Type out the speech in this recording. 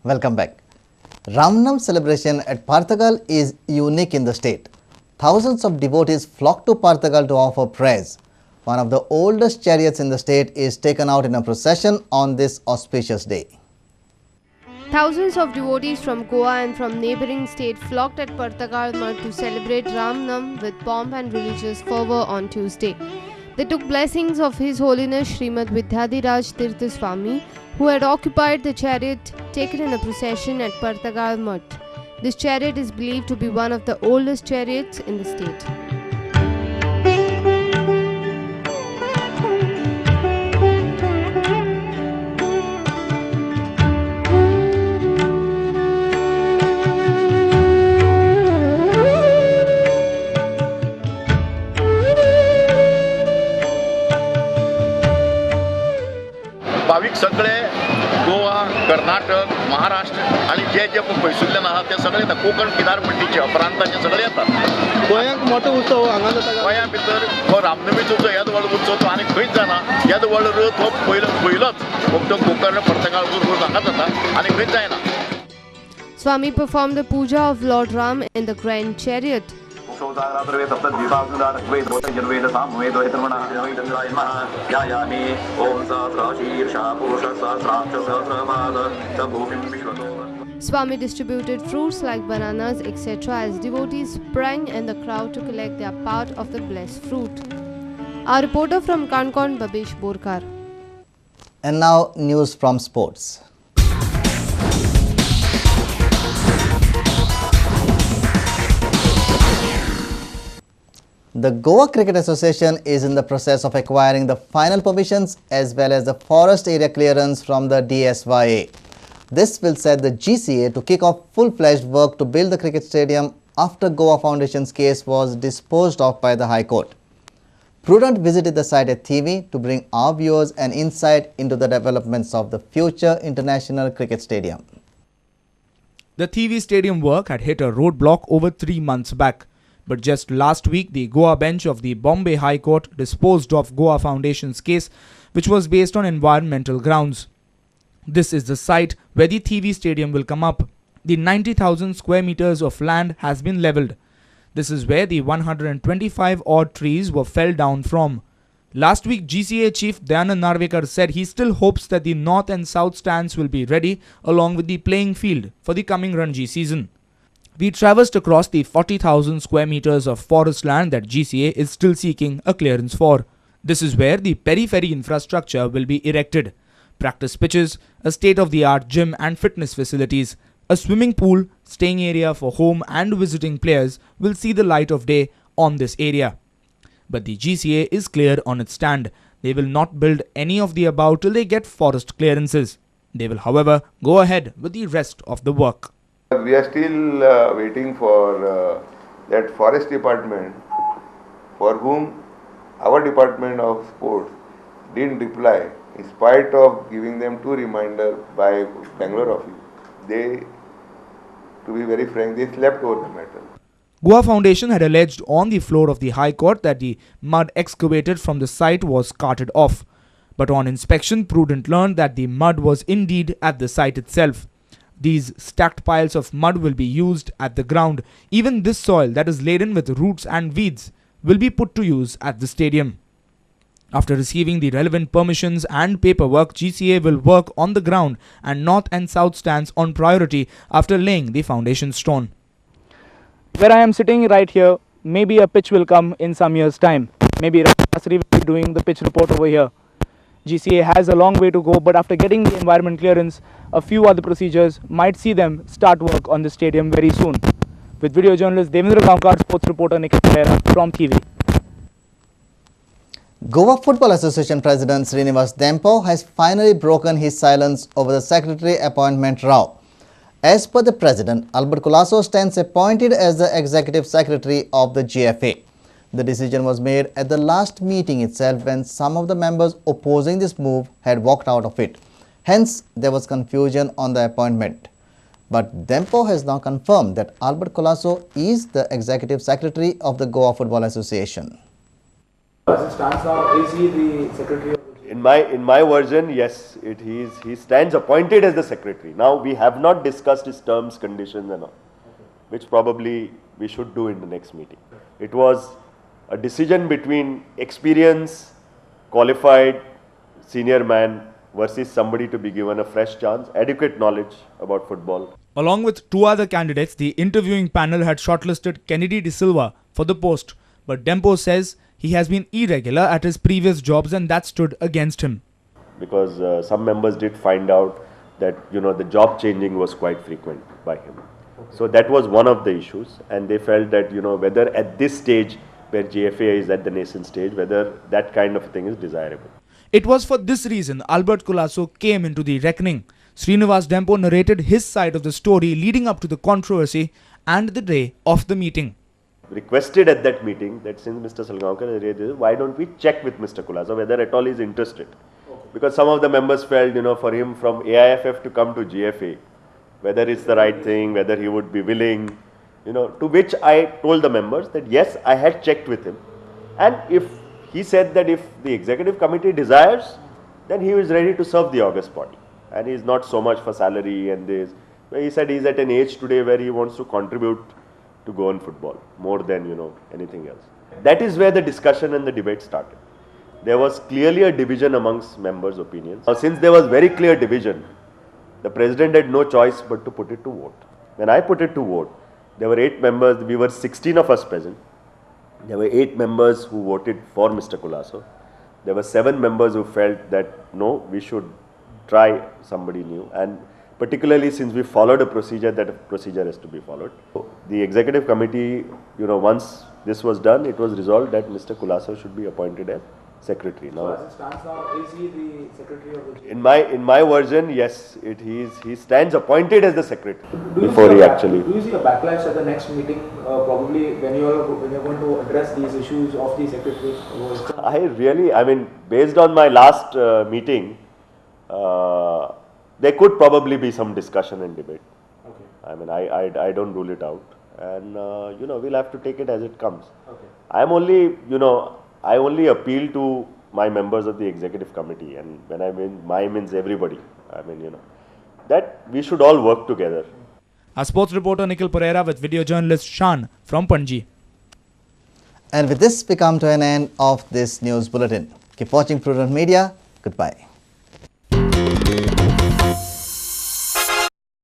Welcome back. Ramnam celebration at Parthagal is unique in the state. Thousands of devotees flock to Parthagal to offer prayers. One of the oldest chariots in the state is taken out in a procession on this auspicious day. Thousands of devotees from Goa and from neighbouring state flocked at Parthagal Mutt to celebrate Ramnam with pomp and religious fervour on Tuesday. They took blessings of His Holiness Srimad Vidyadhiraj Tirtha Swami, who had occupied the chariot taken in a procession at Parthagal Mutt. This chariot is believed to be one of the oldest chariots in the state. Bhavik सगळे गोवा, कर्नाटक, महाराष्ट्र आणि जे पयसुल्ल्यान आहात ते सगळे येतात. कोकण किनारपट्टीचे प्रांताचे सगळे येतात. गोंयांत मोठो उत्सव हांगा जाता. गोंया भितर हो रामनमीचो जो येद व्हड उत्सव तो आनी खंयच जायना. येद व्हड रथ हो पयलोच फक्त कोकण पर्तगाळ रोड हांगा जाता आनी खंयच जायना. Swami performed the puja of Lord Ram in the grand chariot. Swami distributed fruits like bananas, etc. as devotees sprang in the crowd to collect their part of the blessed fruit. Our reporter from Kankon, Babesh Borkar. And now news from sports. The Goa Cricket Association is in the process of acquiring the final permissions as well as the forest area clearance from the DSYA. This will set the GCA to kick off full-fledged work to build the cricket stadium after Goa Foundation's case was disposed of by the High Court. Prudent visited the site at TV to bring our viewers an insight into the developments of the future international cricket stadium. The TV stadium work had hit a roadblock over 3 months back. But just last week, the Goa bench of the Bombay High Court disposed of Goa Foundation's case, which was based on environmental grounds. This is the site where the TV stadium will come up. The 90,000 square meters of land has been levelled. This is where the 125 odd trees were felled down from. Last week, GCA Chief Dayanand Narvekar said he still hopes that the north and south stands will be ready along with the playing field for the coming Ranji season. We traversed across the 40,000 square meters of forest land that GCA is still seeking a clearance for. This is where the periphery infrastructure will be erected. Practice pitches, a state-of-the-art gym and fitness facilities, a swimming pool, staying area for home and visiting players will see the light of day on this area. But the GCA is clear on its stand. They will not build any of the above till they get forest clearances. They will, however, go ahead with the rest of the work. We are still waiting for that forest department, for whom our department of sports didn't reply in spite of giving them 2 reminders by Bangalore office. They, to be very frank, they slept over the matter. Goa Foundation had alleged on the floor of the High Court that the mud excavated from the site was carted off. But on inspection, Prudent learned that the mud was indeed at the site itself. These stacked piles of mud will be used at the ground. Even this soil that is laden with roots and weeds will be put to use at the stadium. After receiving the relevant permissions and paperwork, GCA will work on the ground and north and south stands on priority after laying the foundation stone. Where I am sitting right here, maybe a pitch will come in some years' time. Maybe Rasri will be doing the pitch report over here. GCA has a long way to go, but after getting the environment clearance, a few other procedures might see them start work on the stadium very soon. With video journalist Devendra Gaonkar, sports reporter Nikhil Pereira from TV. Goa Football Association President Srinivas Dempo has finally broken his silence over the secretary appointment row. As per the president, Albert Colasso stands appointed as the executive secretary of the GFA. The decision was made at the last meeting itself when some of the members opposing this move had walked out of it. Hence, there was confusion on the appointment. But Dempo has now confirmed that Albert Colasso is the executive secretary of the Goa Football Association. As it stands now, is he the secretary of the In my version, yes, he stands appointed as the secretary. Now we have not discussed his terms, conditions, and all, which probably we should do in the next meeting. It was a decision between experienced, qualified, senior man versus somebody to be given a fresh chance, adequate knowledge about football. Along with two other candidates, the interviewing panel had shortlisted Kennedy De Silva for the post, but Dempo says he has been irregular at his previous jobs and that stood against him. Because some members did find out that the job changing was quite frequent by him. So that was one of the issues, and they felt that whether at this stage where GFA is at the nascent stage, whether that kind of thing is desirable. It was for this reason Albert Colasso came into the reckoning. Srinivas Dempo narrated his side of the story leading up to the controversy and the day of the meeting. Requested at that meeting that since Mr. Salgaonkar is raised, why don't we check with Mr. Colasso whether at all he is interested? Because some of the members felt, for him from AIFF to come to GFA, whether it's the right thing, whether he would be willing, to which I told the members that yes, I had checked with him, and if he said that if the executive committee desires, then he is ready to serve the August body, and he is not so much for salary and this. He said he is at an age today where he wants to contribute to go on football more than anything else. That is where the discussion and the debate started. There was clearly a division amongst members' opinions. Now, since there was very clear division, the president had no choice but to put it to vote. When I put it to vote, there were 8 members, we were 16 of us present. There were 8 members who voted for Mr. Colasso. There were 7 members who felt that no, we should try somebody new, and particularly since we followed a procedure, that a procedure has to be followed. So the executive committee, once this was done, it was resolved that Mr. Colasso should be appointed as secretary. Now, So as it stands now, is he the secretary of the? in my version, yes, he stands appointed as the secretary Do you before see he a actually. Do you see a backlash at the next meeting? Probably when you're going to address these issues of the secretary. I mean, based on my last meeting, there could probably be some discussion and debate. Okay. I mean, I don't rule it out, and we'll have to take it as it comes. Okay. I only appeal to my members of the executive committee, and when I mean my means everybody. I mean, that we should all work together. Our sports reporter Nikhil Pereira with video journalist Shan from Panji. And with this, we come to an end of this news bulletin. Keep watching Prudent Media. Goodbye.